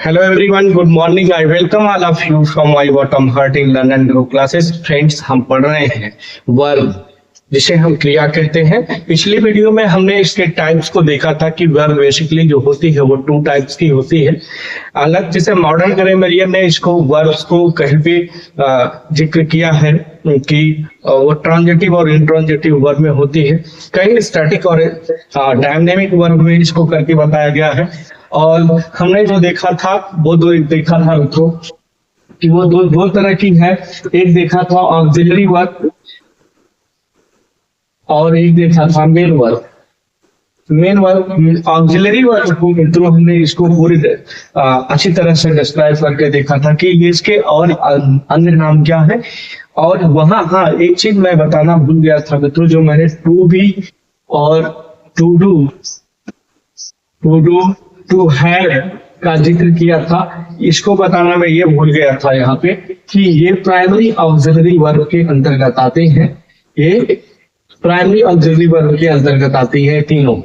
Hello everyone, good morning. I welcome all of you from my bottom heart in Learn and Grow classes. Friends, हम पढ़ रहे हैं verb जिसे हम क्रिया कहते हैं। पिछली वीडियो में हमने इसके टाइप्स को देखा था कि वर्ब बेसिकली जो होती है वो 2 टाइप्स की होती है। अलग जैसे मॉडर्न ग्रामरियन ने इसको वर्ब्स को कहीं भी जिक्र किया है कि वो ट्रांजिटिव और इंट्रांजिटिव वर्ब में होती है। कहीं स्टैटिक और डायनामिक वर्ब में इसको करके बताया गया है। और हमने जो देखा था वो देखा था मित्रों कि वो दो तरह की है। एक देखा था ऑक्सिलरी वर्ब और एक देखा था main verb. Main verb auxiliary verb को मित्रों हमने इसको पूरी अच्छी तरह से डिस्क्राइब करके देखा था कि इसके और अन्य नाम क्या है। और वहां एक चीज मैं बताना भूल गया था मित्रों, जो मैंने टू बी और टू डू टू हैव का जिक्र किया था, इसको बताना मैं ये भूल गया था यहाँ पे कि ये प्राइमरी ऑक्सिलरी वर्ब के अंतर्गत आते हैं। ये प्राइमरी ऑक्सिलरी वर्ब के अंतर्गत आती है तीनों।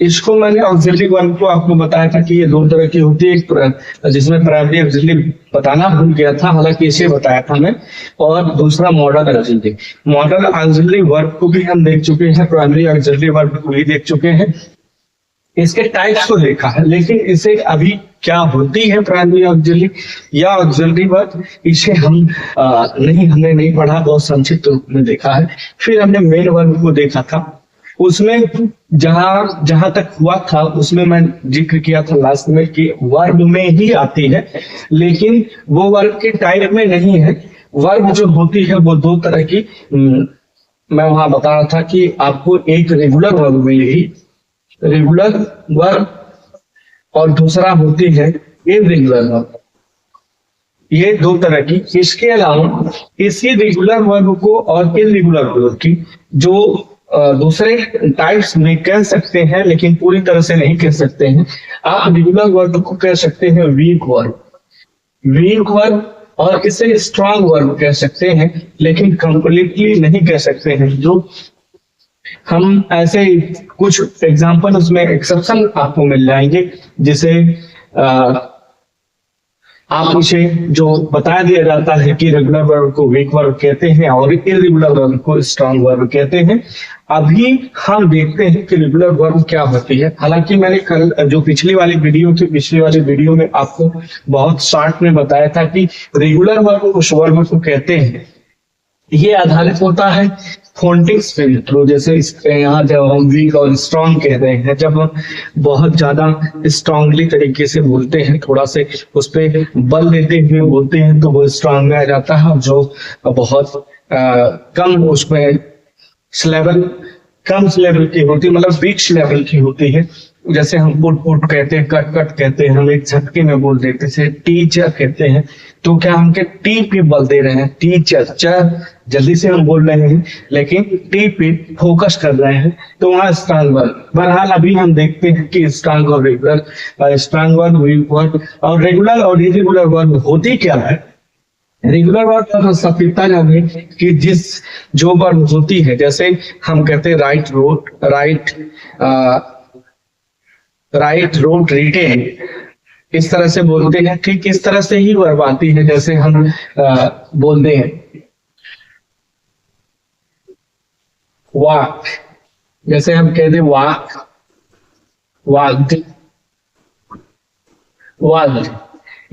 इसको मैंने ऑक्सिलरी वर्ब को आपको बताया था कि ये 2 तरह की होती है, एक जिसमें प्राइमरी ऑक्सिलरी बताना भूल गया था, हालांकि इसे बताया था मैं, और दूसरा model auxiliary. Model auxiliary verb को भी हम देख चुके हैं, प्राइमरी ऑक्सिलरी वर्ब को भी देख चुके हैं, इसके टाइप्स को देखा है। लेकिन इसे अभी क्या होती है प्राइमरी ऑक्सिलरी या ऑक्सिलरी वर्ब, इसे हमने नहीं पढ़ा, बहुत संक्षिप्त रूप में देखा है। फिर हमने मेन वर्ब को देखा था, उसमें जहां तक हुआ था उसमें मैं जिक्र किया था लास्ट में कि वर्ब में ही आती है, लेकिन वो वर्ब के टाइप में नहीं है। वर्ब जो होती है वो 2 तरह की मैं वहां बता रहा था कि आपको एक रेगुलर वर्ब मिलेगी, रेगुलर वर्ब, और दूसरा होती है इररेगुलर वर्ब। ये 2 तरह की। इसके अलावा इसी रेगुलर वर्ब को और इररेगुलर वर्ब की जो दूसरे टाइप्स में कह सकते हैं, लेकिन पूरी तरह से नहीं कह सकते हैं। आप रेगुलर वर्ब को कह सकते हैं वीक वर्ब, और इसे स्ट्रॉन्ग वर्ब कह सकते हैं, लेकिन कंप्लीटली नहीं कह सकते हैं। जो हम ऐसे कुछ एग्जांपल उसमें एक्सेप्शन आपको मिल जाएंगे, जिसे आप इसे जो बता दिया जाता है कि रेगुलर वर्ब को वीक वर्ब कहते हैं और इररेगुलर वर्ब को स्ट्रॉन्ग वर्ब कहते हैं। अभी हम देखते हैं कि रेगुलर वर्ब क्या होती है। हालांकि मैंने कल जो पिछली वाली वीडियो में आपको बहुत शॉर्ट में बताया था कि रेगुलर वर्ब उस वर्ब को कहते हैं, ये आधारित होता है फोनेटिक्स पे मित्रों। जैसे यहाँ जब हम वीक और स्ट्रॉन्ग कह रहे हैं, जब हम बहुत ज्यादा स्ट्रांगली तरीके से बोलते हैं, थोड़ा से उस पर बल देते हुए बोलते हैं, तो वो स्ट्रॉन्ग में आ जाता है। जो बहुत कम उसमें कम लेवल की होती है, मतलब वीक लेवल की होती है, जैसे हम पुट कहते हैं, कट कहते हैं, हम एक झटके में बोल देते हैं। टीचर कहते हैं, तो क्या हम टी पे बल दे रहे हैं, टीचर जल्दी से हम बोल रहे हैं, लेकिन टी पे फोकस कर रहे हैं, तो वहाँ स्ट्रॉन्ग वर्ब। बहरहाल अभी हम देखते हैं कि स्ट्रॉन्ग और regular, strong verb, weak verb और रेगुलर और इररेगुलर वर्ब होती क्या है। रेगुलर वर्ब का सफलता जाने कि जो वर्ब होती है, जैसे हम कहते हैं राइट रोट रीटेन, इस तरह से बोलते हैं, ठीक इस तरह से ही वर्ब आती है। जैसे हम बोलते हैं वॉक, जैसे हम कहते हैं वॉक,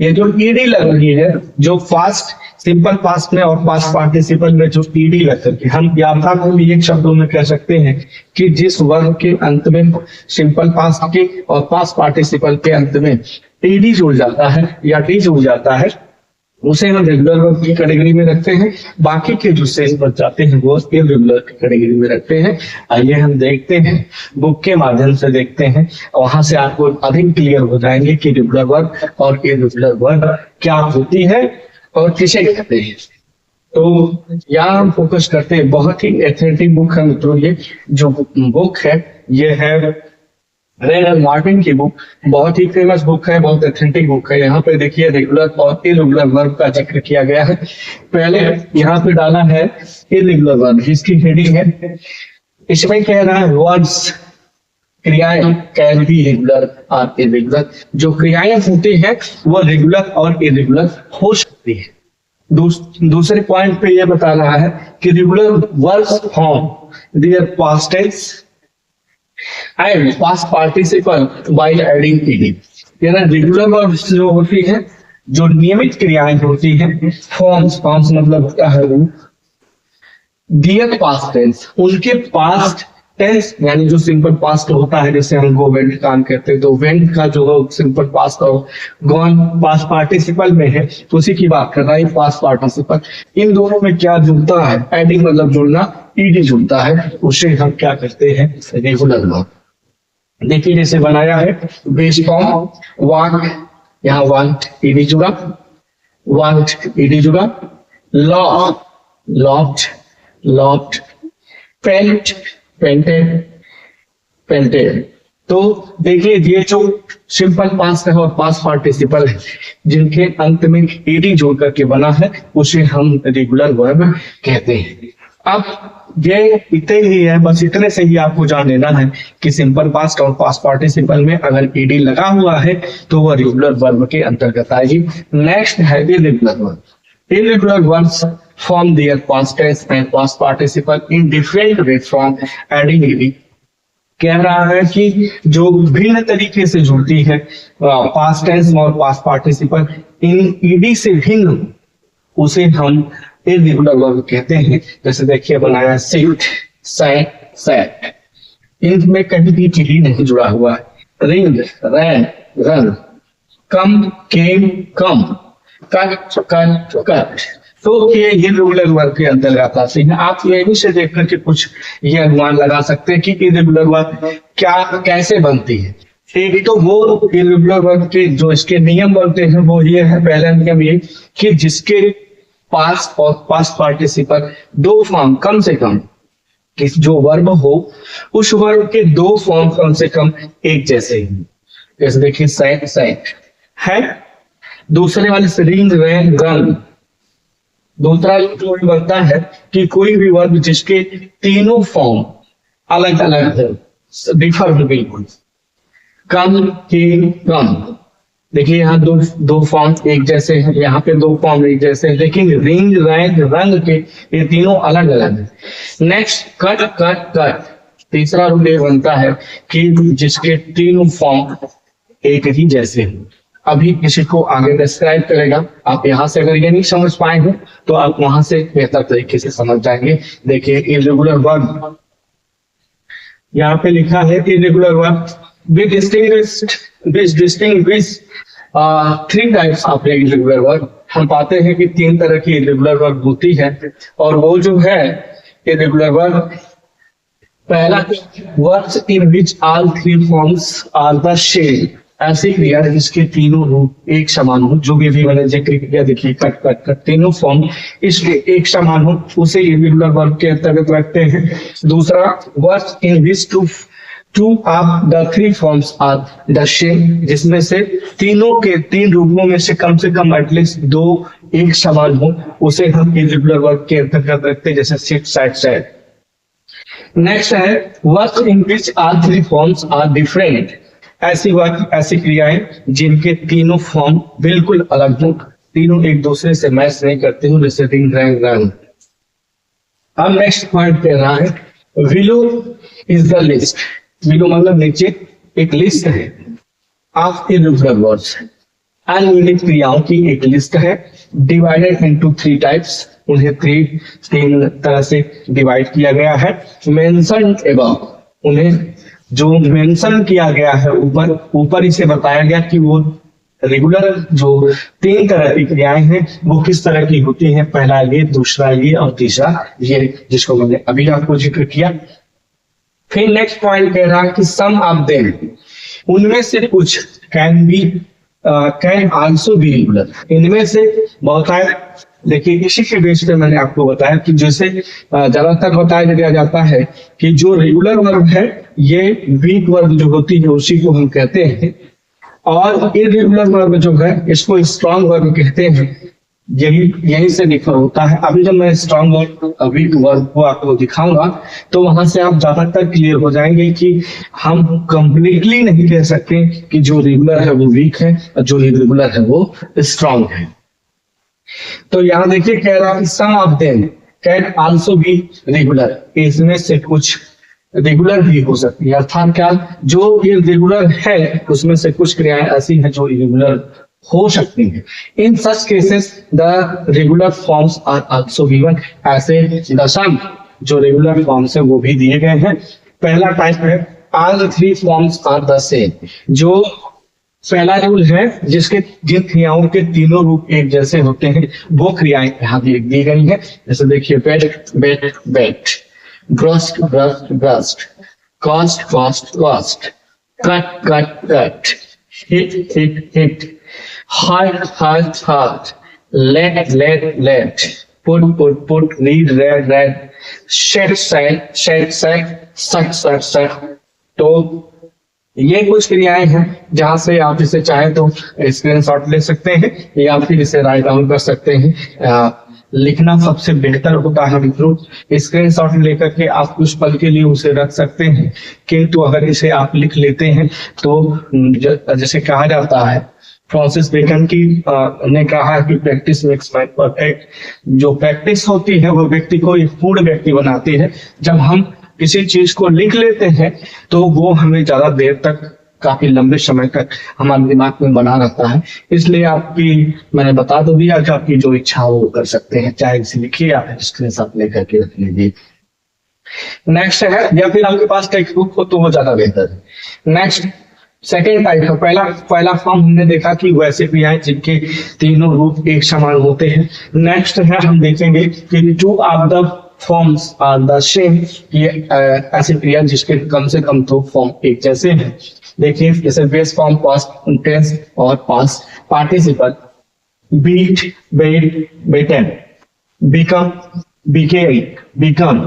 ये जो ईडी लग रही है, जो पास्ट सिंपल पास्ट में और पास्ट पार्टिसिपल में जो ईडी लग करके, हम यात्रा को भी एक शब्दों में कह सकते हैं कि जिस वर्ब के अंत में सिंपल पास्ट के और पास्ट पार्टिसिपल के अंत में ईडी जुड़ जाता है या डी जुड़ जाता है, उसे हम रेगुलर वर्ब की कैटेगरी में रखते हैं। बाकी के जो शेष बच जाते हैं वो इररेगुलर की कैटेगरी में रखते हैं। आइए हम देखते हैं, बुक के माध्यम से देखते हैं, वहां से आपको अधिक क्लियर हो जाएंगे कि रेगुलर वर्ब और इररेगुलर वर्ब क्या होती है और किसे कहते हैं। तो यहाँ हम फोकस करते हैं, बहुत ही एथेंटिक बुक है मित्रों। ये जो बुक है ये है रेड एंड मार्टिन की बुक, बहुत ही फेमस बुक है, बहुत एथेंटिक बुक है। यहाँ पे देखिए रेगुलर और इररेगुलर वर्ब का जिक्र किया गया है। पहले यहाँ पे डाला है इररेगुलर वर्ब, जिसकी हेडिंग है, इसमें कह रहा है वर्ड्स क्रियाएं कैन बी रेगुलर और इरेगुलर। जो क्रियाएं होती हैं वो रेगुलर और इरेगुलर हो सकती है। दूसरे पॉइंट पे ये बता रहा है कि regular verbs form their past tense and past participle by adding ED. यानी रेगुलर वर्ब्स जो होती है, जो नियमित क्रियाएं होती हैं, फॉर्म्स मतलब होता है वो दियर पास्ट टेंस, उनके पास्ट टेंस यानी जो सिंपल पास्ट होता है, जैसे हम गो वेंट काम कहते हैं, तो वेंट का जो सिंपल पास्ट हो, गॉन पास्ट पार्टिसिपल में है, उसी की बात कर रहा है पास्ट पार्टिसिपल। इन दोनों में क्या जुड़ता है? एडिंग मतलब जुड़ना, ईडी जुड़ता है, उसे हम क्या करते हैं? Regular verb. देखिए जैसे बनाया है बेस फॉर्म वांट, यहाँ वांट ईडी जुड़ा, वांट ईडी जुड़ा, laugh laughed laughed, paint painted painted. तो देखिए ये जो सिंपल पास्ट है और पास्ट पार्टिसिपल है, जिनके अंत में ईडी जोड़ करके बना है, उसे हम रेगुलर वर्ब कहते हैं। अब ये इतने ही है, बस इतने से ही आपको जान लेना है कि सिंपल पास्ट और पास्ट पार्टिसिपल में अगर ईडी लगा हुआ है तो वह रेगुलर वर्ब के अंतर्गत आएगी। नेक्स्ट है irregular verb. Irregular verbs form their past tense and past participle in different way from adding ed। कह रहा है कि जो भिन्न तरीके से जुड़ती है पास्ट टेंस और पास्ट पार्टिसिपल इन ईडी से भिन्न, उसे हम इरेगुलर वर्ब कहते हैं। जैसे देखिए बनाया सिट, सैट, सैट, इनमें कहीं भी ईडी नहीं जुड़ा हुआ है। रिंग, रैन, रन, कम, केम, कम, कट, कट, कट। तो ये इरेगुलर वर्ब के अंतर्गत आते हैं। आप यही से देख करके कुछ ये अनुमान लगा सकते हैं कि इरेगुलर वर्ब क्या कैसे बनती है। एक तो वो इरेगुलर वर्ब के जो इसके नियम बनते हैं वो ये है, पहला नियम ये कि जिसके पास्ट और पास्ट पार्टिसिपल दो फॉर्म कम से कम, कि जो वर्ब हो उस वर्ब के दो फॉर्म कम से कम एक जैसे ही। जैसे देखिए सैट, सैट है, दूसरे वाले से रिंग, रैन, रन। दूसरा जो बनता है कि कोई भी वर्ब जिसके तीनों फॉर्म अलग अलग है, डिफर बिल्कुल, कम, के, कम। देखिए यहाँ दो फॉर्म एक जैसे हैं, यहाँ पे दो फॉर्म एक जैसे हैं, लेकिन रिंग, रैन, रंग के ये तीनों अलग अलग है। Next cut, cut, cut. तीसरा रूल ये बनता है कि जिसके तीनों फॉर्म एक ही जैसे हैं। अभी किसी को आगे डिस्क्राइब करेगा, आप यहाँ से अगर ये नहीं समझ पाए हैं तो आप वहां से बेहतर तरीके से समझ जाएंगे। देखिए इरेगुलर वर्ब यहाँ पे लिखा है, irregular verb with distinguish three types of irregular verb. हम पाते हैं कि तीन तरह की इरेगुलर वर्ब होती है, और वो जो है इरेगुलर वर्ब, पहला verbs in which all three forms are the same. ऐसी क्रिया जिसके तीनों रूप एक समान हो, जो भी मैंने जिक्र किया, देखिए कट, कट, कट, तीनों फॉर्म इसके एक समान हो, उसे इरेगुलर वर्ब के अंतर्गत रखते हैं। दूसरा verbs in which two of the three forms are the same, जिसमें से तीनों के तीन रूपों में से कम एटलीस्ट दो एक समान हो, उसे हम इरेगुलर वर्ब के अंतर्गत रखते हैं, जैसे सिट, सैट, सैट। नेक्स्ट है verbs in which all three forms are different. ऐसी वर्ब, ऐसी क्रियाएं जिनके तीनों फॉर्म बिल्कुल अलग हो, तीनों एक दूसरे से मैच नहीं करते हो, जैसे रिंग, रैन, रन। अब नेक्स्ट पॉइंट कह रहा है below is the list. Below मतलब नीचे एक लिस्ट है ऑफ इरेगुलर वर्ब्स, अनियमित क्रियाओं की एक लिस्ट है, डिवाइडेड इनटू थ्री टाइप्स। उन्हें तीन तरह से डिवाइड किया गया है। मेंशन एबव, उन्हें जो मेंशन किया गया है ऊपर इसे बताया गया कि वो रेगुलर जो तीन तरह की क्रियाएं हैं वो किस तरह की होती हैं। पहला ये, दूसरा ये और तीसरा ये, जिसको मैंने अभी आपको जिक्र किया। फिर नेक्स्ट पॉइंट कह रहा है कि सम ऑफ देम, उनमें से कुछ कैन आल्सो बी रेगुलर, इनमें से बहुत है। देखिए इसी के बेस पे मैंने आपको बताया कि जैसे ज्यादातर बताया दिया जाता है कि जो रेगुलर वर्ब है ये वीक वर्ब जो होती है उसी को हम कहते हैं, और इरेगुलर वर्ब जो है इसको स्ट्रॉन्ग वर्ब कहते हैं। यही से डिफर होता है। अभी जब मैं स्ट्रॉन्ग और वीक वर्ब को आपको दिखाऊंगा तो वहां से आप ज्यादातर क्लियर हो जाएंगे कि हम कंप्लीटली नहीं कह सकते कि जो रेगुलर है वो वीक है और जो इरेगुलर है वो स्ट्रॉन्ग है। तो यहाँ देखिए कह रहा है some of them can also be regular, इसमें से कुछ रेगुलर भी हो सकती है। अर्थात क्या, जो ये रेगुलर है उसमें से कुछ क्रियाएं ऐसी हैं जो इरेगुलर हो सकती हैं। In such cases the regular forms are also given, ऐसे दशम जो रेगुलर फॉर्म्स है वो भी दिए गए हैं। पहला टाइप है all three forms are the same, जो पहला रूल है जिसके जिन क्रियाओं के तीनों रूप एक जैसे होते हैं वो क्रियाएं यहाँ दी गई हैं। जैसे देखिए bed bed bed, burst burst burst, cost cost cost, cut cut cut, hit hit hit, hurt hurt hurt, let let let, put put put, read read read, shed set shed set, shut shut सट। तो ये कुछ क्रियाएं हैं जहां से आप इसे चाहे तो स्क्रीनशॉट ले सकते हैं या फिर इसे राइट डाउन कर सकते हैं। लिखना सबसे बेहतर होता है मित्रों, स्क्रीनशॉट लेकर के आप कुछ पल के लिए उसे रख सकते हैं, किंतु अगर इसे आप लिख लेते हैं तो जैसे कहा जाता है, फ्रांसिस बेकन की ने कहा कि प्रैक्टिस मेक्स मैन परफेक्ट। जो प्रैक्टिस होती है वो व्यक्ति को एक पूर्ण व्यक्ति बनाती है। जब हम किसी चीज को लिख लेते हैं तो वो हमें ज्यादा देर तक, काफी लंबे समय तक हमारे दिमाग में बना रहता है। इसलिए आपकी मैंने बता दो दिया कि आपकी जो इच्छा हो वो कर सकते हैं, चाहे इसे लिखिए या फिर स्क्रीनशॉट लेकर के रख लीजिए। नेक्स्ट है, या फिर आपके पास टेक्स्ट बुक हो तो वो ज्यादा बेहतर है। नेक्स्ट सेकेंड टाइप है, पहला फॉर्म हमने देखा कि वैसे क्रियाएं जिनके तीनों रूप एक समान होते हैं। नेक्स्ट है हम देखेंगे कि two of the forms are the same, ये ऐसी क्रिया जिसके कम से कम दो फॉर्म एक जैसे हैं। देखिए जैसे बेस फॉर्म पास्ट टेंस और past participle, beat beat beaten, become became become,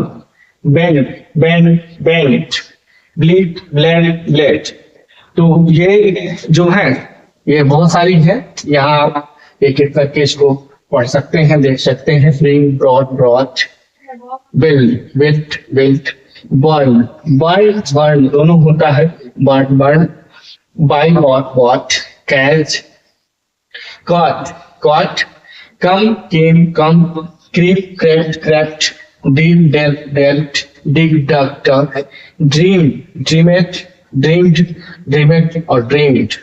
bend bend bent, bleed bled bled. तो ये जो है ये बहुत सारी है, यहाँ आप एक एक करके इसको पढ़ सकते हैं, देख सकते हैं। Bring brought brought, build built built, burn burn burn दोनों होता है, burn burn, buy bought bought, catch caught caught, come came come, creep crept crept, deal dealt dealt, dig dug dug, dream dreamt dreamed dreamt और dreamed,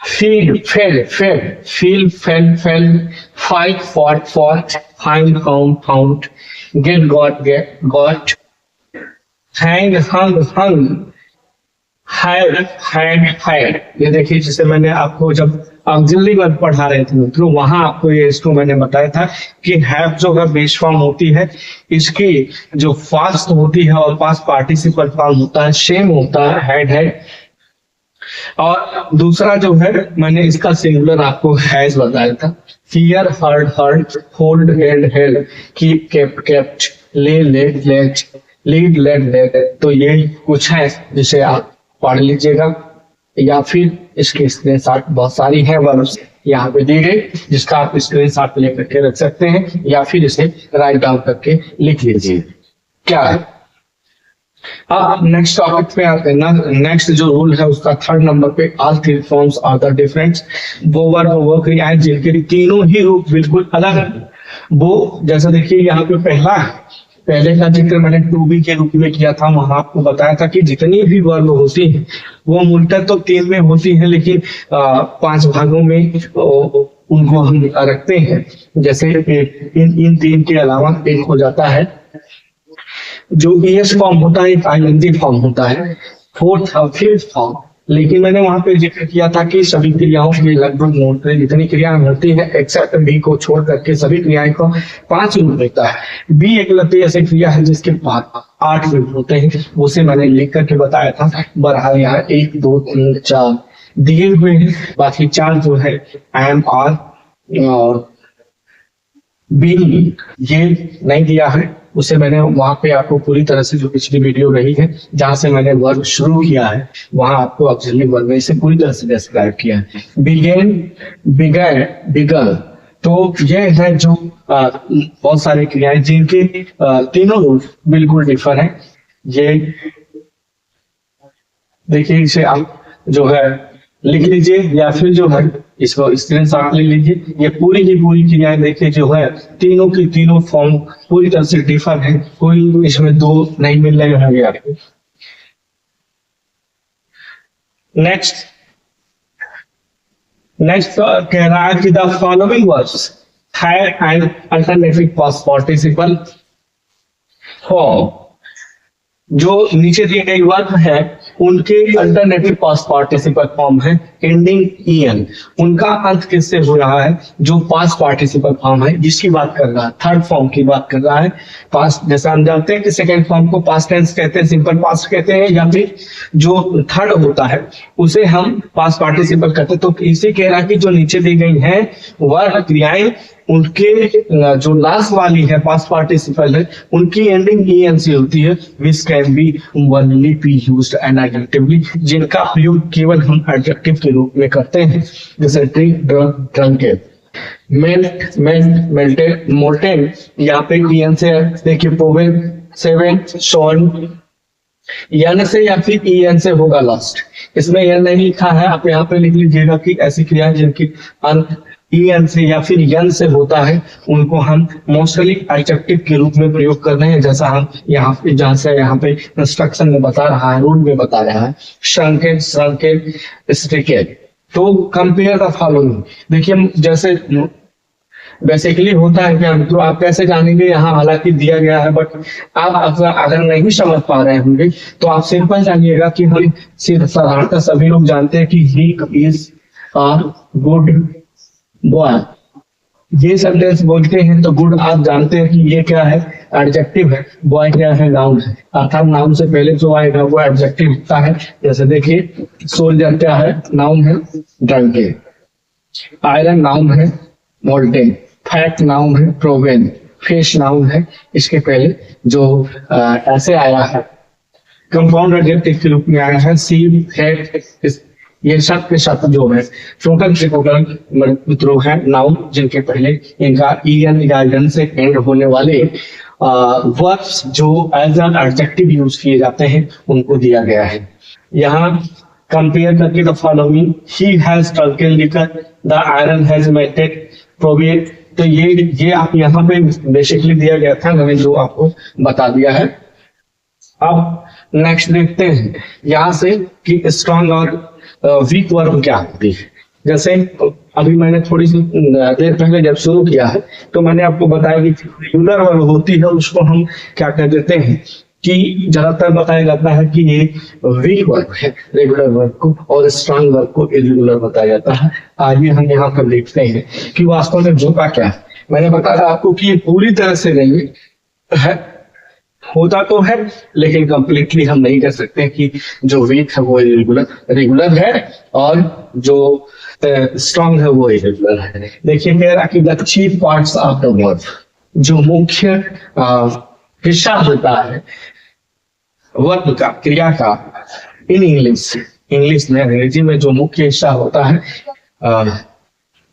feed fed fed, feel felt felt, fight fought fought, find found found, get got get got, hang hung hung, hide hide hide. ये देखिए जिसे मैंने आपको जब auxiliary verb पढ़ा रहे थे मित्रों वहां आपको ये इसको मैंने बताया था कि हैव जो है बेस फॉर्म होती है, इसकी जो फास्ट होती है और पास्ट पार्टिसिपल फॉर्म होता है सेम होता है, हैड हैड। और दूसरा जो है मैंने इसका सिंगुलर आपको हैज बताया था, hear heard heard, hold held held, keep kept kept, lay laid laid, lead led led. तो ये कुछ है जिसे आप पढ़ लीजिएगा, या फिर इसके स्क्रीनशॉट बहुत सारी है वर्ब्स यहाँ पे दी गई जिसका आप स्क्रीनशॉट लेकर के रख सकते हैं या फिर इसे राइट डाउन करके लिख लीजिए। क्या है अब नेक्स्ट टॉपिक पे आते हैं ना। नेक्स्ट जो रूल है उसका थर्ड नंबर पे, all three forms are the different. वो वर्ब वो क्रियाएं जिनके तीनों ही रूप बिल्कुल अलग है। वो जैसे देखिए यहाँ पे पहले का जिक्र मैंने टू बी के रूप में किया था, वहां आपको बताया था कि जितनी भी वर्ब होती है वो मूलतः तो तीन में होती है, लेकिन 5 भागों में उनको हम रखते हैं। जैसे इन तीन के अलावा एक हो जाता है जो ईएस फॉर्म होता है, एक आईएनजी फॉर्म होता है, फोर्थ और फिफ्थ फॉर्म। लेकिन मैंने वहां पे जिक्र किया था कि सभी क्रियाओं में लगभग मूलतः जितनी क्रियाएं होती है एक्सेप्ट बी को छोड़ करके सभी क्रियाएं को 5 रूप देता है। बी एकलव्य ऐसी क्रिया है जिसके 8 रूप होते हैं, उसे मैंने लिख करके बताया था। बहरहाल यहाँ 1 2 3 4 दिए हुए हैं, बाकी 4 जो है एम आर और बी ये नहीं दिया है। उसे मैंने वहां पे आपको पूरी तरह से जो पिछली वीडियो रही है जहां से मैंने वर्ब शुरू किया है वहां आपको ऑक्सिलरी वर्ब में इसे पूरी तरह से डिस्क्राइब किया है। बिगेन बिगैन बिगल, तो ये है जो बहुत सारे क्रियाएं जिनके तीनों रूप बिल्कुल डिफर हैं। ये देखिए, इसे आप जो है लिख लीजिए या फिर जो है इसको स्क्रीनशॉट ले लीजिए। ये पूरी की पूरी क्रियाएं देखिए जो है तीनों की तीनों फॉर्म पूरी तरह से डिफर है, कोई इसमें दो नहीं मिल रहे हैं आपको। नेक्स्ट कह रहा है कि the following words have an alternative past participle form. जो नीचे दिए गए वर्ब है उनके अल्टरनेटिव पास्ट पार्टिसिपल फॉर्म है एंडिंग ईएन। उनका अंत किससे हो रहा है? जो पास्ट पार्टिसिपल फॉर्म है जिसकी बात कर रहा है, थर्ड फॉर्म की बात कर रहा है। पास्ट, जैसा हम जानते हैं कि सेकेंड फॉर्म को पास्ट टेंस कहते हैं, सिंपल पास्ट कहते हैं, या फिर जो थर्ड होता है उसे हम पास्ट पार्टिसिपल कहते हैं। तो इसे कह रहा है कि जो नीचे दी गई है वह क्रियाएं उनके जो लास्ट वाली है पास्ट पार्टिसिपल है उनकी एंडिंग ईएन से होती है, which can be only be used and adjectively, जिनका प्रयोग केवल हम एडजेक्टिव के रूप में करते हैं। जैसे drink, drunk, drunken, melt, melt, melted, molten. यहाँ पे ईएन से देखिए प्रोवेन, सेवन, शॉन, यन से या फिर ईएन से होगा लास्ट। इसमें यन नहीं लिखा है, आप यहाँ पे लिख लीजिएगा कि ऐसी क्रियाएं जिनकी अंत ईएन से या फिर यन से होता है उनको हम मोस्टली एडजेक्टिव के रूप में प्रयोग कर रहे हैं। जैसा हम यहाँ पे जहां से यहाँ पे इंस्ट्रक्शन में बता रहा है, रूल में बता रहा है, श्रंकेन, श्रंकेन, स्ट्रिकेन। तो कंपेयर द फॉलोइंग। देखिए जैसे बेसिकली होता है क्या, तो आप कैसे जानेंगे, यहाँ हालांकि दिया गया है बट आप अगर नहीं समझ पा रहे होंगे तो आप सिंपल जानिएगा कि हम सिर्फ साधारणतः सभी लोग जानते हैं कि he is a good boy, ये सेंटेंस बोलते हैं तो गुड आप जानते हैं कि ये क्या है, एडजेक्टिव है। बॉय क्या है, नाउन है, अर्थात नाउन से पहले जो आएगा वो एडजेक्टिव होता है। जैसे देखिए सोल्जर क्या है, नाउन है, ड्रंकेन, आयरन नाउन है, मोल्टेन, फैट नाउन है, प्रोवेन, फिश नाउन है। इसके पहले जो ऐसे आया है कंपाउंड एडजेक्टिव के रूप में आया है, सीप, हेड, ये सब के साथ जो है टोटल से टोटल मित्रों है नाउन जिनके पहले इनका ईएन या एन से एंड होने वाले वर्ब्स जो एज एन एडजेक्टिव यूज किए जाते हैं उनको दिया गया है। यहाँ कंपेयर करके the following, he has drunken liquor, the iron has melted, proven. तो ये आप यहाँ पे बेसिकली दिया गया था, मैंने जो आपको बता दिया है। अब नेक्स्ट देखते हैं यहाँ से कि स्ट्रॉन्ग और वीक वर्ब क्या होती है। जैसे अभी मैंने थोड़ी सी देर पहले जब शुरू किया है तो मैंने आपको बताया कि रेगुलर वर्ब होती है उसको हम क्या कह देते हैं कि ज्यादातर बताया जाता है कि ये वीक वर्ब है रेगुलर वर्ब को, और स्ट्रॉन्ग वर्ब को इरेगुलर बताया जाता है। आइए हम यहाँ पर देखते हैं कि वास्तव में होता क्या है। मैंने बताया आपको कि ये पूरी तरह से नहीं है, होता तो है लेकिन कंप्लीटली हम नहीं कर सकते कि जो वीक है वो रेगुलर है और जो स्ट्रॉन्ग है वो इरेगुलर है। देखिए मेरा कि the chief parts of the verb, जो मुख्य हिस्सा होता है वर्ब का, क्रिया का, इन इंग्लिश में, अंग्रेजी में जो मुख्य हिस्सा होता है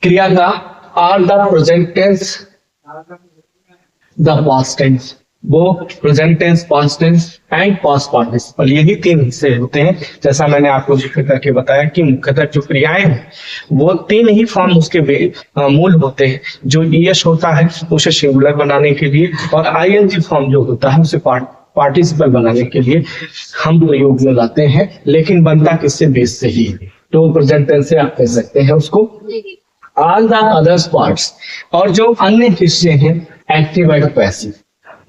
क्रिया का, are the present tense, the past tense, वो present tense, past tense and past participle, यही तीन हिस्से होते हैं। जैसा मैंने आपको जिक्र करके बताया कि मुख्यतः जो क्रियाएं हैं वो तीन ही फॉर्म उसके मूल होते हैं। जो ईएस होता है उसे सिंगुलर बनाने के लिए, और आईएनजी फॉर्म जो होता है उसे पार्टिसिपल बनाने के लिए हम प्रयोग में लाते हैं, लेकिन बनता किससे, बेस से ही। तो प्रेजेंट टेंस से आप कह सकते हैं उसको। ऑल द अदर्स पार्ट्स, और जो अन्य हिस्से हैं एक्टिव एंड पैसिव,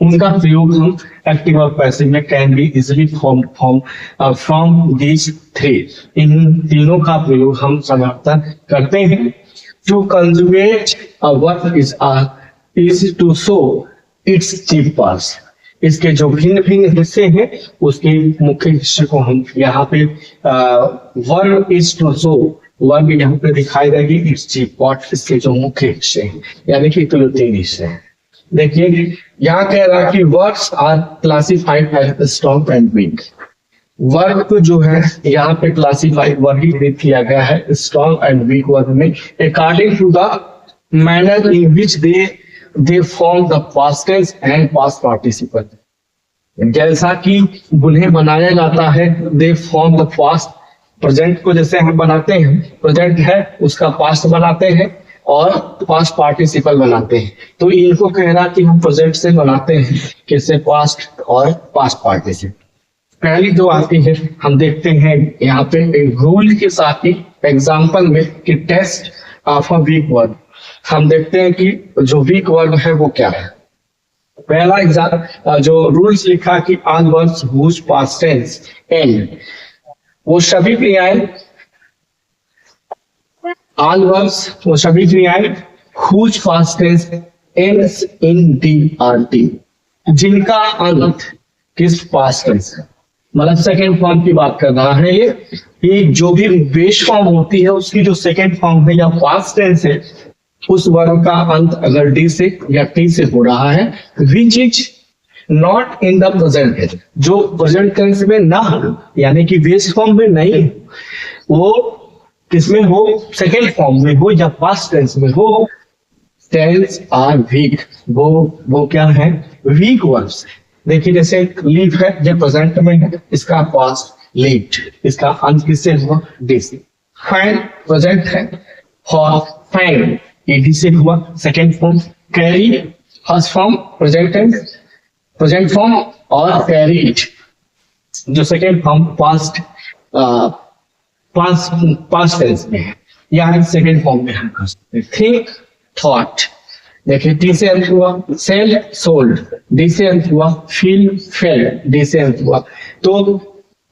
उनका प्रयोग हम एक्टिव और पैसिव में can be easily from these three, इन तीनों का प्रयोग हम साधारणतः करते हैं। To conjugate a verb is to show its chief parts, इसके जो भिन्न भिन्न हिस्से हैं उसके मुख्य हिस्से को हम यहाँ पे verb is to show, verb यहाँ पे दिखाई देगी इट्स चीफ पार्ट, इसके जो मुख्य हिस्से हैं, यानी कि तो तीन हिस्से हैं। देखिए यहाँ कह रहा है कि verbs are classified as strong and weak. Verb को जो है यहाँ पे क्लासिफाइड वर्गीकृत किया गया है स्ट्रॉन्ग एंड वीक वर्ब में, according to the manner in which they form the past tense and past participle. जैसा कि उन्हें बनाया जाता है, they form the past, present को जैसे हम बनाते हैं, प्रेजेंट है उसका पास्ट बनाते हैं और पास्ट पार्टिसिपल बनाते हैं। तो इनको कह रहा कि हम प्रेजेंट से बनाते हैं कैसे, पास्ट और पास्ट पार्टिसिपल। पहली जो आती है हम देखते हैं यहाँ पे रूल के साथ ही एग्जाम्पल में कि test of a weak word. हम देखते हैं कि जो वीक वर्ड है वो क्या है। पहला एग्जाम जो रूल्स लिखा कि all verbs whose past tense end, वो सभी क्रियाएं, ऑल वर्ब्स वो सभी क्रियाएं whose past tense ends in DRT, जिनका अंत किस पास्ट टेंस है, मतलब सेकेंड फॉर्म की बात कर रहा है ये जो भी बेस फॉर्म होती है उसकी जो सेकेंड फॉर्म है या पास्ट टेंस है, उस वर्ग का अंत अगर डी से या टी से हो रहा है, which is not in the present है, जो प्रेजेंट टेंस में ना हो, यानी कि बेस फॉर्म में नहीं, वो किसमें हो, सेकेंड फॉर्म में हो या पास्ट टेंस में हो, टेंस आर वीक, वो क्या है, वीक वर्ड्स। देखिए जैसे लीव है, ये प्रेजेंट में है, इसका पास्ट लीव्ड, इसका अंत किससे हुआ, डी से। फाइन प्रेजेंट है, फाइन ईडी से हुआ, second form. Carry first form present form, और कैरीड जो सेकेंड फॉर्म पास्ट टेंस में है, या सेकेंड फॉर्म में हम कर सकते हैं। थिंक थॉट, देखिए टी से अंत हुआ, सेल सोल्ड, डी से अंत हुआ, फील फेल्ड, डी से अंत हुआ। तो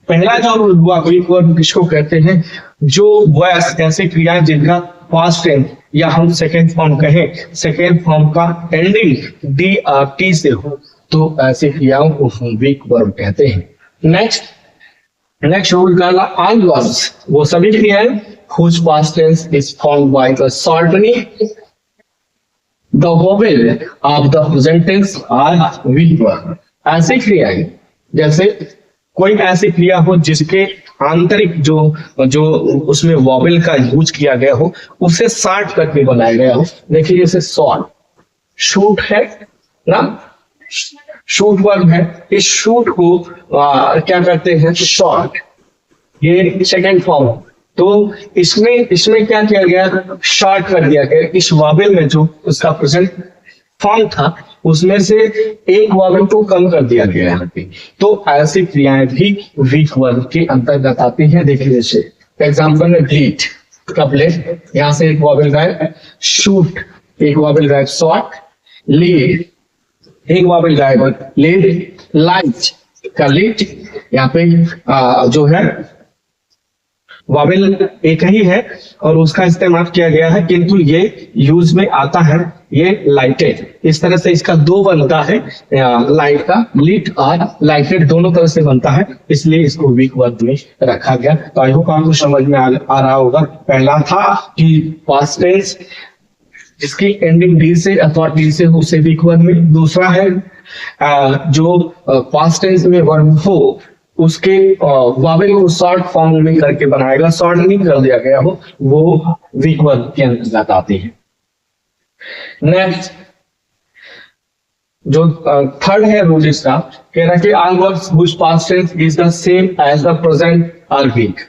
पहला जो रूल हुआ वीक वर्ड किसको कहते हैं, जो वह ऐसी क्रियाएं जिनका पास्ट टेंस या हम सेकेंड फॉर्म कहें, सेकेंड फॉर्म का एंडिंग DRT से हो, तो ऐसी क्रियाओं को हम वीक वर्ड कहते हैं। नेक्स्ट रूल कहला ऑल वर्ब्स वो सभी क्रियाएं whose past tense is formed by the shortening the vowel of the present tense are weak verb। ऐसी क्रियाएं जैसे कोई ऐसी क्रिया हो जिसके आंतरिक जो उसमें वॉवेल का यूज किया गया हो, उसे शॉर्ट करके बनाया गया हो। देखिए जैसे शॉर्ट, शूट है ना, शूट वर्ब है, इस शूट को क्या करते हैं, शॉर्ट, ये सेकेंड फॉर्म। तो इसमें क्या किया गया, शॉर्ट कर दिया गया। इस वॉवेल में जो उसका प्रेजेंट फॉर्म था उसमें से एक वॉवेल को कम कर दिया गया यहाँ पे। तो ऐसी क्रियाएं भी वीक वर्ब के अंतर्गत आती हैं। देखिए जैसे एग्जाम्पल में ब्लीड, कपलेट, यहाँ से एक वॉवेल गायब, शूट एक वॉवेल गायब, शॉर्ट, लीड एक वॉवेल गायब, लीड, लाइट का लीड, यहाँ पे जो है वॉवेल एक ही है और उसका इस्तेमाल किया गया है, किंतु ये यूज में आता है ये लाइटेड। इस तरह से इसका दो बनता है, लाइट का, लीट और लाइटेड दोनों तरह से बनता है, इसलिए इसको वीक वर्ड में रखा गया। तो आई होप आपको समझ में आ रहा होगा। पहला था कि पास्ट टेंस जिसकी एंडिंग डी से अथवा टी से हो उसे वीक वर्ड में। दूसरा है जो पास्ट टेंस में वर्ब हो उसके वॉवेल को शॉर्ट फॉर्म में करके बनाएगा, शॉर्ट नहीं कर दिया गया हो, वो वीक वर्ड के अंतर्गत आती है। नेक्स्ट जो थर्ड है रूल इसका, कह रहा है कि all verbs which past tense is the same as the present are weak.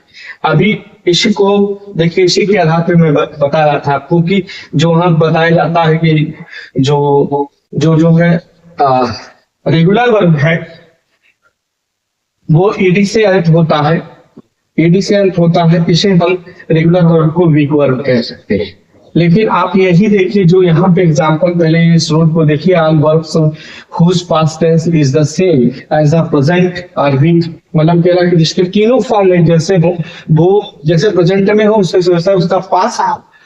अभी इसी को देखिए, इसी के आधार पे मैं बता रहा था आपको कि जो वहां बताया जाता है कि जो है रेगुलर वर्ब है वो ईडी से अंत होता है, ईडी से अंत होता है, इसे हम रेगुलर वर्ब को वीक वर्ब कह सकते हैं। लेकिन आप यही देखिए जो यहाँ पे एग्जांपल पहले इस रूल को देखिए, all verbs whose past tense is the same as the present are weak, मतलब कह रहा है कि जिसके तीनों फॉर्म में जैसे हो, वो जैसे प्रेजेंट में हो उससे उसका पास्ट,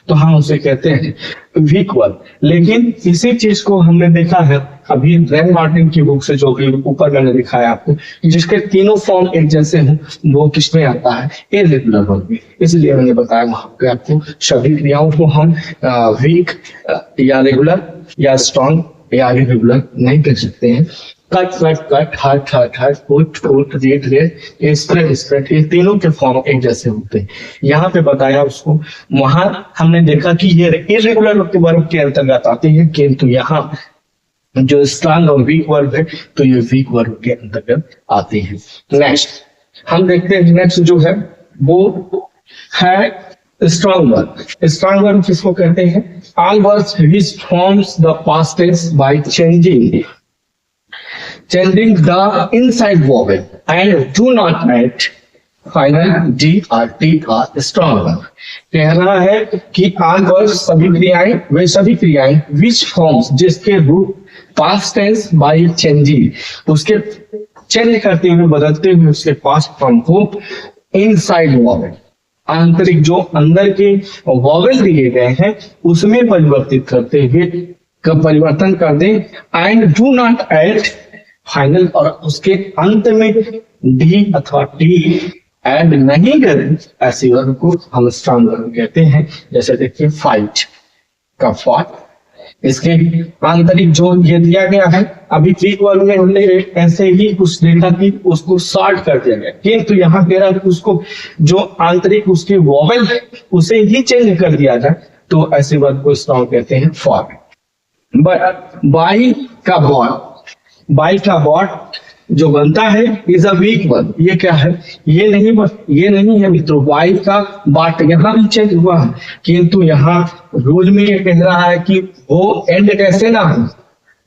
तो हम उसे कहते हैं वीक वर्ब। लेकिन इसी चीज को हमने देखा है अभी रैन मार्टिन की बुक से, जो कि ऊपर मैंने दिखाया आपको, जिसके तीनों फॉर्म एक जैसे हों, वो किसमें आता है, इररेगुलर वर्ब में। इसलिए मैंने बताया वहां पे आपको सभी क्रियाओं को हम वीक या रेगुलर या स्ट्रॉन्ग या इररेगुलर नहीं कह सकते हैं। कट कट कट, हट हट हट, put put, read read, spread spread, ये तीनों के फॉर्म एक जैसे होते हैं। यहाँ पे बताया उसको, वहां हमने देखा कि ये इरेगुलर वर्ब के अंतर्गत आते हैं, किंतु यहाँ जो स्ट्रांग और वीक वर्ब है तो ये वीक वर्ब के अंतर्गत आते हैं। नेक्स्ट हम देखते हैं, नेक्स्ट जो है वो है स्ट्रांग वर्ब। स्ट्रांग वर्ब किसको कहते हैं? All verbs which forms the past tense by changing the inside vowel and do not add final d or t or strong verb। कह रहा है कि ऑल वर्ब्स सभी क्रियाएं, वे सभी क्रियाएं which forms जिसके रूप पास्ट टेंस बाय चेंजिंग उसके चेंज करते हुए, बदलते हुए उसके पास्ट फॉर्म को इनसाइड वॉवेल, आंतरिक जो अंदर के वॉवेल दिए गए हैं उसमें परिवर्तित करते हुए परिवर्तन कर दें। And do not add final, और उसके अंत में डी अथवा टी ऐड नहीं करें, ऐसी वर्ब को हम स्ट्रांग वर्ब कहते हैं। जैसे देखिए फाइट का फाट, इसके आंतरिक जो ये दिया गया है, अभी वीक वर्ब में हमने ऐसे ही कुछ देखा कि उसको शॉर्ट कर दिया गया, किंतु यहाँ कह रहा है कि उसको जो आंतरिक उसके वॉवेल है उसे ही चेंज कर दिया जाए, तो ऐसे वर्ब को स्ट्रांग कहते हैं फॉर। बट बाई का बॉट जो बनता है इज अ वीक वर्ब। ये क्या है? ये नहीं है मित्रों, बाई का बाट यहाँ भी चेंज हुआ है, किंतु यहाँ रूल में ये कह रहा है कि वो एंड कैसे ना हो,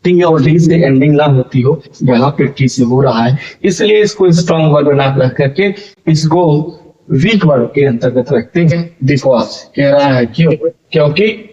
टी और डी से एंडिंग ना होती हो, यहाँ पे टी से हो रहा है, इसलिए इसको स्ट्रॉन्ग वर्ब ना रख करके इसको वीक वर्ब के अंतर्गत रखते हैं। बिकॉज कह रहा है क्यों? क्योंकि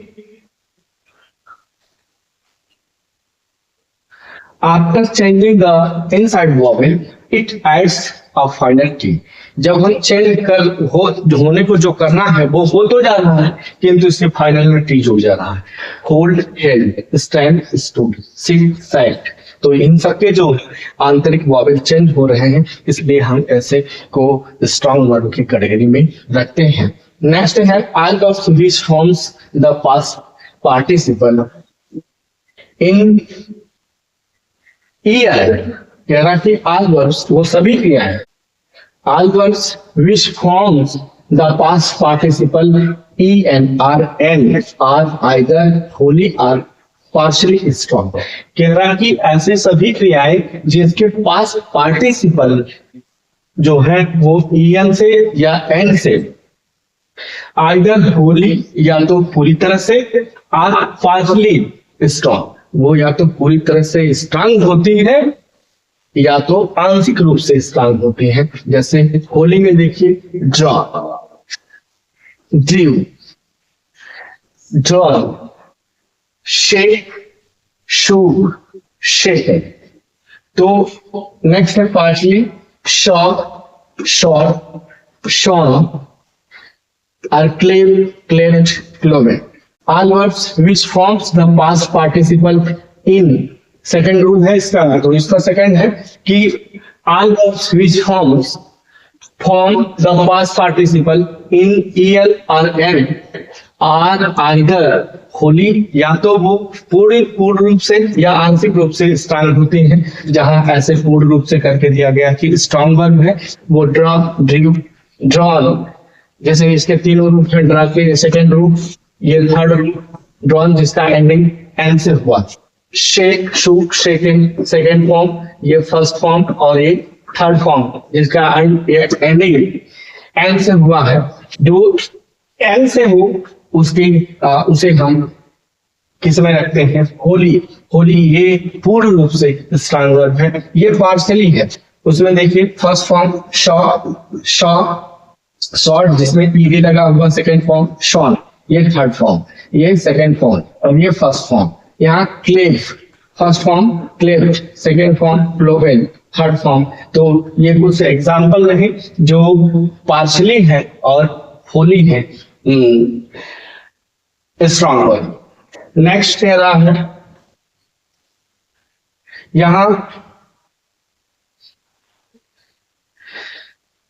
after changing the inside vowel it adds a final T. जब हम चेंज कर होने को जो करना है वो हो तो जा रहा है, किंतु इससे फाइनल में टी जुड़ जा रहा है। Hold, held, stand, stood, sit, sat, तो इन सबके जो आंतरिक वॉवेल चेंज हो रहे हैं, इसलिए हम ऐसे को स्ट्रॉन्ग वर्ब की कैटेगरी में रखते हैं। नेक्स्ट है all of which forms the past participle in year. कह रहा कि ऑल वर्ब्स वो सभी क्रियाएं, all verbs which forms the past participle e and r n are either wholly or partially strong. कह रहा कि ऐसे सभी क्रियाएं जिसके पास पार्टिसिपल जो है वो ईएन से या एन से, आइदर होली या तो पूरी तरह से, और पार्शियली स्ट्रॉन्ग वो या तो पूरी तरह से स्ट्रांग होती है या तो आंशिक रूप से स्ट्रांग होती है। जैसे होली में देखिए ड्रॉ, ड्रू, ड्रॉ, शेक, शू, शेक। तो नेक्स्ट है पार्शली शॉक, शॉर्ट, शॉन और क्लेव, क्लेव्ड, क्लोवेड। All verbs which forms the past participle in, second rule है इसका, तो इसका सेकेंड है कि all verbs which form the past participle in el or n are either wholly, या तो वो पूर्ण रूप से या आंशिक रूप से स्ट्रांग होती हैं। जहां ऐसे पूर्ण रूप से करके दिया गया कि स्ट्रॉन्ग वर्ब है वो ड्रॉ, ड्रू, ड्रॉन, जैसे इसके तीनों रूप है, ड्रा के सेकेंड रूप, ये थर्ड रूप ड्रॉन जिसका एंडिंग एन से हुआ, shake, shook, shaking second form, ये फर्स्ट फॉर्म, और ये थर्ड फॉर्म जिसका एंडिंग एन से हुआ है। जो एन से हो उसे हम किस में रखते हैं? होली। होली ये पूर्ण रूप से स्ट्रॉन्ग वर्ब है, ये पार्शियली है। उसमें देखिए फर्स्ट फॉर्म शॉर्ट जिसमें पीडी लगा हुआ, सेकेंड फॉर्म शॉन, ये थर्ड फॉर्म, ये सेकेंड फॉर्म, और ये फर्स्ट फॉर्म। यहाँ cleave, first form cleave, second form cloven, third form. तो ये कुछ एग्जाम्पल रहे जो पार्शियली है और होली है स्ट्रॉन्ग वर्ब। नेक्स्ट कह रहा है यहां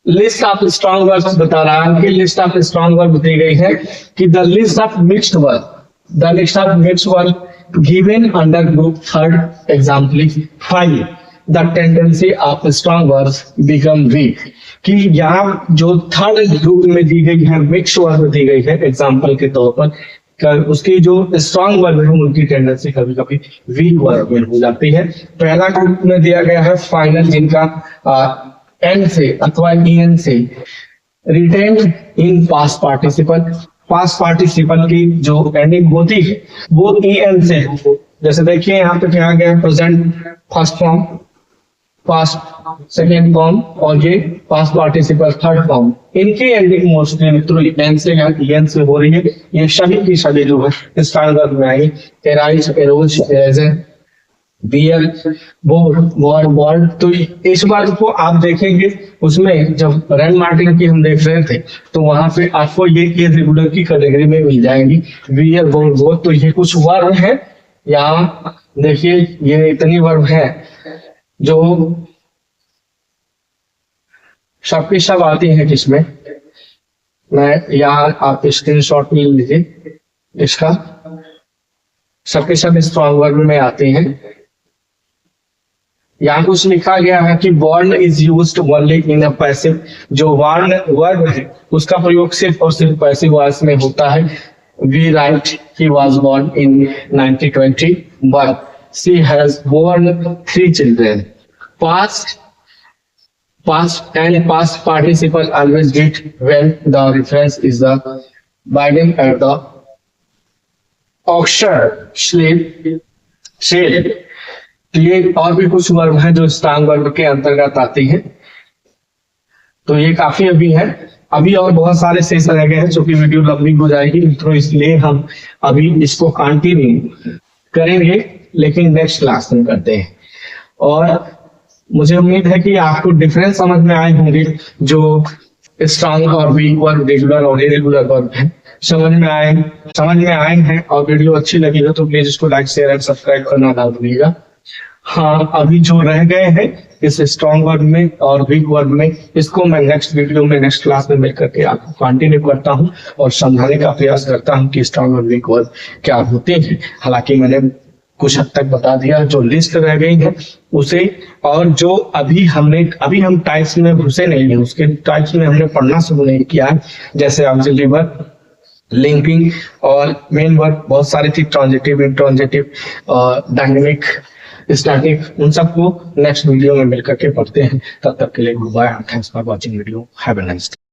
लिस्ट ऑफ स्ट्रॉन्ग वर्ब्स बता रहा है कि लिस्ट ऑफ स्ट्रॉन्ग वर्ब दी गई है कि the list of mixed verb given under group third exemplify. The tendency of strong verbs become weak, कि यहाँ जो थर्ड ग्रुप में दी गई है मिक्स वर्ब दी गई है एग्जाम्पल के तौर पर, उसकी जो स्ट्रॉन्ग वर्ब है उनकी टेंडेंसी कभी कभी वीक वर्ब में हो जाती है। पहला ग्रुप में दिया गया है फाइनल, जिनका एन से अथवा ईएन से written in past participle, past participle की जो एंडिंग होती है वो ईएन से, जैसे देखिए यहाँ पे क्या गया present first form, past second form और ये पास्ट पार्टिसिपल थर्ड फॉर्म, इनकी एंडिंग मोस्टली मित्रों एन से या ईएन से हो रही है। ये सभी की सभी जो है स्टाइल में आएगी, एराइज, एरोज, एरेजन, बियर, बोर्ड। तो इस बात को आप देखेंगे उसमें जब रैंड मार्टिन की हम देख रहे थे तो वहां पे आपको ये इर्रेगुलर की कैटेगरी में मिल जाएंगी, बियर, बोर्ड। तो ये कुछ वर्ब है, यहाँ देखिए ये इतनी वर्ब है जो सबकी सब आती है, जिसमें मैं यहाँ आप स्क्रीनशॉट ले लीजिए इसका, सबके सब स्ट्रॉन्ग वर्ब में आते हैं। यहाँ कुछ लिखा गया है कि born is used only in a passive, जो वर्ब है उसका प्रयोग सिर्फ और सिर्फ पैसिव वॉइस में होता है। We write he was born in 1920 but she has born 3 children. Past and past participle always get when the reference is the binding at the auction sale। ये और भी कुछ वर्ब है जो स्ट्रॉन्ग वर्ब के अंतर्गत आती है। तो ये काफी अभी है, अभी और बहुत सारे शेष रह गए हैं जो कि वीडियो लंबी हो जाएगी मित्रों, इसलिए हम अभी इसको कंटिन्यू करेंगे लेकिन नेक्स्ट क्लास में करते हैं। और मुझे उम्मीद है कि आपको डिफरेंस समझ में आए होंगे, जो स्ट्रॉन्ग और वीक वर्ब, रेगुलर और इरेगुलर वर्ब है समझ में आए हैं। और वीडियो अच्छी लगी हो तो प्लीज इसको लाइक, शेयर एंड सब्सक्राइब करना ना भूलिएगा। हाँ, अभी जो रह गए हैं इस स्ट्रॉन्ग वर्ब में और वीक वर्ब में, इसको मैं नेक्स्ट वीडियो में नेक्स्ट क्लास में मिलकर के आपको कंटिन्यू करता हूँ और समझाने का प्रयास करता हूँ कि स्ट्रॉन्ग और वीक वर्ब क्या होते हैं। हालांकि मैंने कुछ हद तक बता दिया, जो लिस्ट रह गई है उसे, और जो अभी हम टाइप्स में घुसे नहीं है, उसके टाइप्स में हमने पढ़ना शुरू नहीं किया है, जैसे ऑक्सिलरी वर्ब, लिंकिंग और मेन वर्ब, बहुत सारी थी, ट्रांजिटिव, इंट्रांजिटिव, डायनेमिक, स्टैटिक, उन सबको नेक्स्ट वीडियो में मिलकर के पढ़ते हैं। तब तक के लिए good bye, thanks for watching video, have a nice day.